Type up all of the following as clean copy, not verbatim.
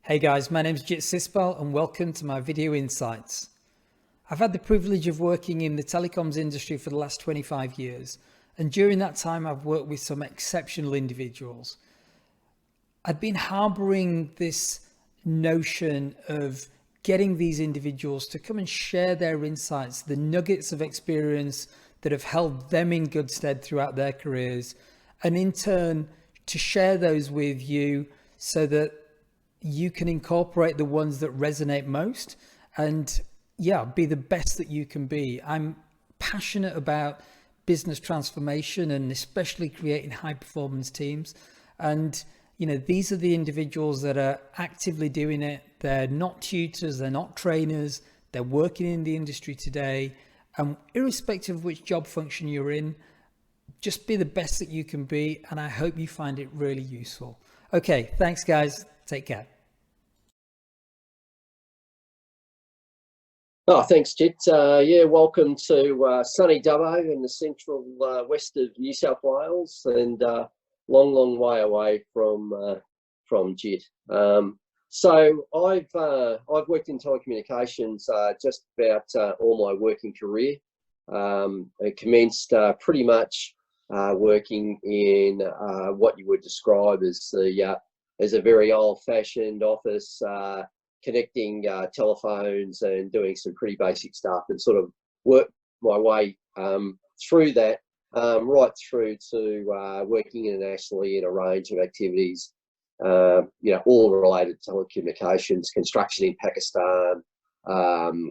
Hey guys, my name's JIt Sispal and welcome to my video insights. I've had the privilege of working in the telecoms industry for the last 25 years, and during that time I've worked with some exceptional individuals. I've been harboring this notion of getting these individuals to come and share their insights, the nuggets of experience that have held them in good stead throughout their careers, and in turn to share those with you so that you can incorporate the ones that resonate most and be the best that you can be. I'm passionate about business transformation and especially creating high performance teams. And these are the individuals that are actively doing it. They're not tutors, they're not trainers, they're working in the industry today. And irrespective of which job function you're in, just be the best that you can be. And I hope you find it really useful. Okay, thanks guys. Take care. Oh, thanks, JIt. Welcome to sunny Dubbo in the central west of New South Wales, and long way away from JIt. So I've worked in telecommunications just about all my working career. I commenced pretty much working in what you would describe as a very old-fashioned office, connecting telephones and doing some pretty basic stuff, and sort of worked my way through that, right through to working internationally in a range of activities, all related to telecommunications, construction in Pakistan,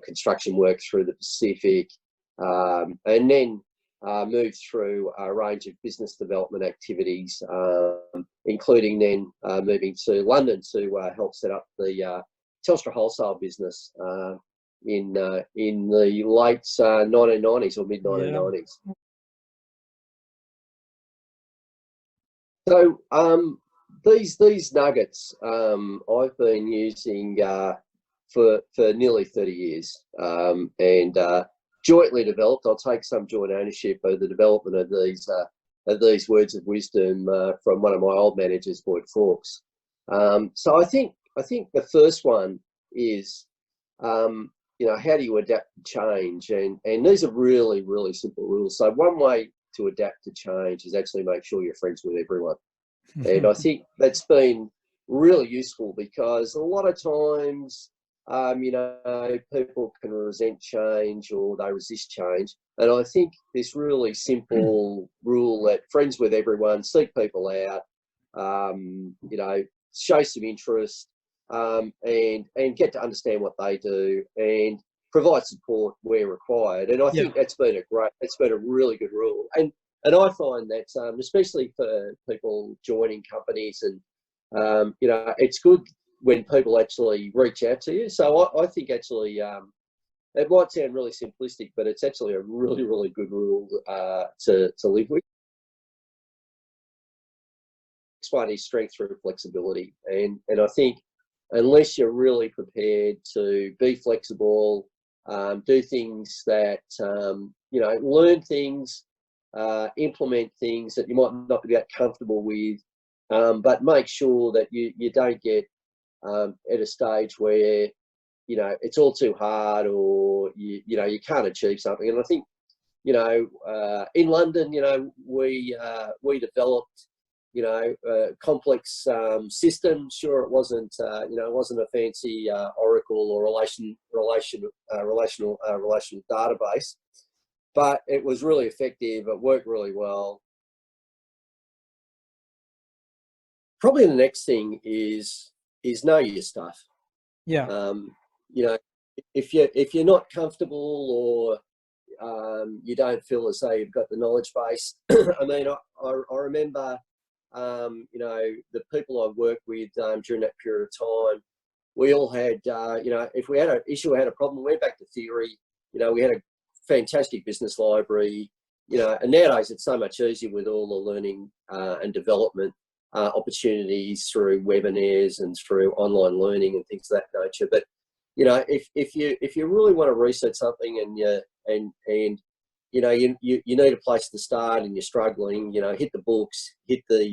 construction work through the Pacific, and then moved through a range of business development activities, including then moving to London to help set up the Telstra Wholesale business in the late 1990s or mid 1990s. So these nuggets I've been using for nearly 30 years, and jointly developed. I'll take some joint ownership of the development of these words of wisdom from one of my old managers, Boyd Fawkes. So I think the first one is, how do you adapt to change? And these are really, really simple rules. So one way to adapt to change is actually make sure you're friends with everyone. And I think that's been really useful, because a lot of times, people can resent change or they resist change. And I think this really simple rule that friends with everyone, seek people out, show some interest, and get to understand what they do and provide support where required. And I think that's been a really good rule. And I find that, especially for people joining companies, and it's good when people actually reach out to you. So I think actually, it might sound really simplistic, but it's actually a really, really good rule to live with. Next one is strength through flexibility. And I think unless you're really prepared to be flexible, do things that, learn things, implement things that you might not be that comfortable with, but make sure that you don't get at a stage where, it's all too hard, or, you can't achieve something. And I think, in London, we developed, complex system. Sure, it wasn't a fancy Oracle or relational database, but it was really effective. It worked really well. Probably the next thing is know your stuff. If you're not comfortable, or you don't feel as though you've got the knowledge base. I mean, I remember, the people I worked with during that period of time, we all had, if we had an issue, had a problem, we went back to theory. We had a fantastic business library, and nowadays it's so much easier with all the learning and development opportunities through webinars and through online learning and things of that nature. But if you really want to research something, and you need a place to start, and you're struggling, hit the books, hit the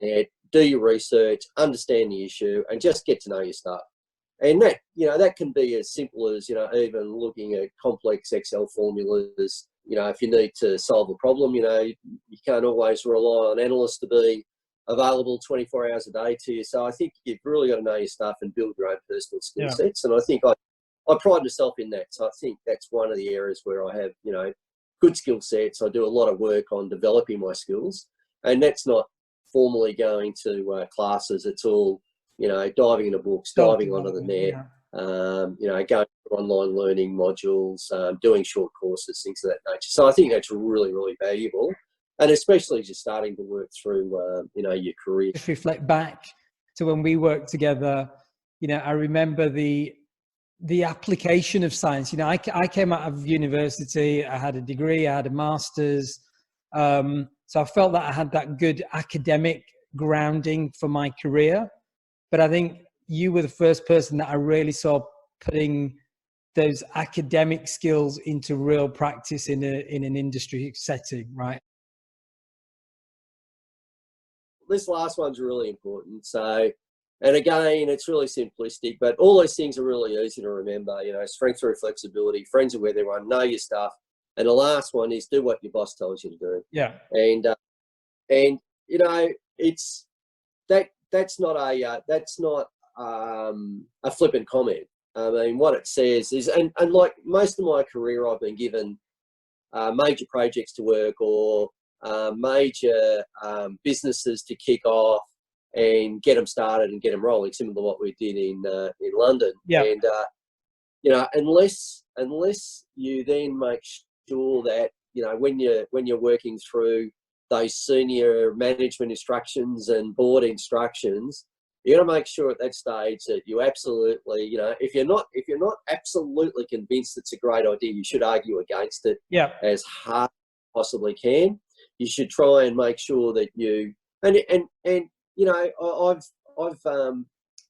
net, do your research, understand the issue, and just get to know your stuff. And that, that can be as simple as, even looking at complex Excel formulas. If you need to solve a problem, you can't always rely on analysts to be available 24 hours a day to you. So I think you've really got to know your stuff and build your own personal skill sets. And I think I pride myself in that. So I think that's one of the areas where I have, good skill sets. I do a lot of work on developing my skills, and that's not formally going to classes. It's all, diving into books, diving onto the net, going through online learning modules, doing short courses, things of that nature. So I think that's really, really valuable. And especially as you're starting to work through, your career. If reflect back to when we worked together, I remember the application of science. I came out of university, I had a degree, I had a master's. So I felt that I had that good academic grounding for my career. But I think you were the first person that I really saw putting those academic skills into real practice in an industry setting, right? This last one's really important. So, and again, it's really simplistic, but all those things are really easy to remember. Strength through flexibility, friends with everyone, know your stuff. And the last one is do what your boss tells you to do. Yeah. And it's that's not a flippant comment. I mean, what it says is, and like most of my career, I've been given major projects to work or major businesses to kick off and get them started and get them rolling, similar to what we did in London. Yeah. And unless you then make sure that when you're working through those senior management instructions and board instructions, you got to make sure at that stage that you absolutely, if you're not absolutely convinced it's a great idea, you should argue against it as hard as you possibly can. You should try and make sure that you I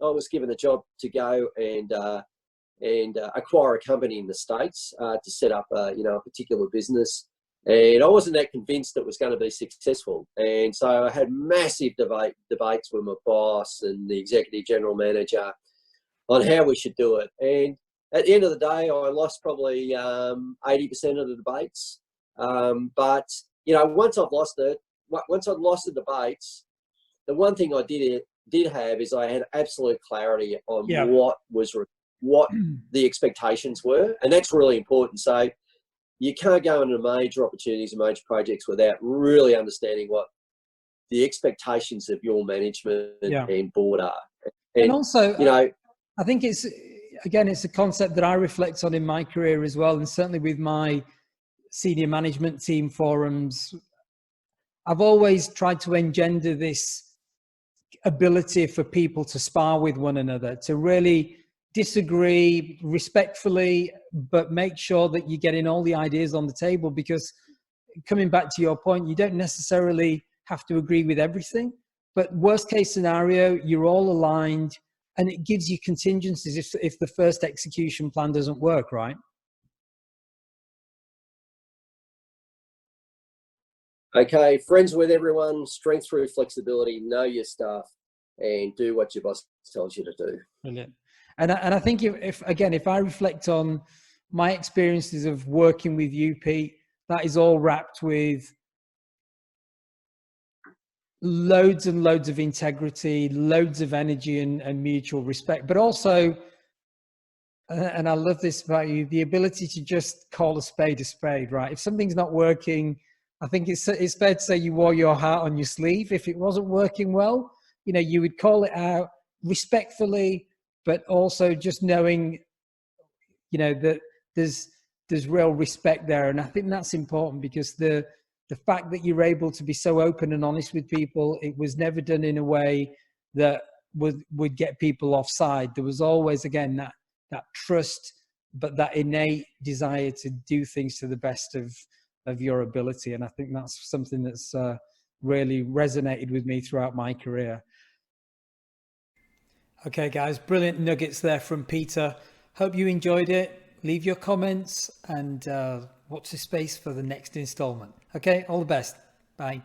was given a job to go and acquire a company in the States to set up a particular business, and I wasn't that convinced it was going to be successful. And so I had massive debates with my boss and the executive general manager on how we should do it. And at the end of the day, I lost probably 80% of the debates. But once I'd lost the debates, the one thing I did have is I had absolute clarity on what the expectations were, and that's really important. So you can't go into major opportunities and major projects without really understanding what the expectations of your management and board are. And also, I think it's a concept that I reflect on in my career as well, and certainly with my senior management team forums, I've always tried to engender this ability for people to spar with one another, to really disagree respectfully, but make sure that you're getting all the ideas on the table, because coming back to your point, you don't necessarily have to agree with everything, but worst case scenario, you're all aligned, and it gives you contingencies if the first execution plan doesn't work, right? Okay, friends with everyone, strength through flexibility, know your stuff, and do what your boss tells you to do. Brilliant. And I think if I reflect on my experiences of working with you, Pete, that is all wrapped with loads and loads of integrity, loads of energy and mutual respect, but also, and I love this about you, the ability to just call a spade, right? If something's not working, I think it's fair to say you wore your heart on your sleeve. If it wasn't working well, you would call it out respectfully, but also just knowing, that there's real respect there. And I think that's important, because the fact that you're able to be so open and honest with people, it was never done in a way that would get people offside. There was always, again, that trust, but that innate desire to do things to the best of your ability. And I think that's something that's really resonated with me throughout my career. Okay, guys, brilliant nuggets there from Peter. Hope you enjoyed it. Leave your comments and watch this space for the next installment. Okay, all the best. Bye.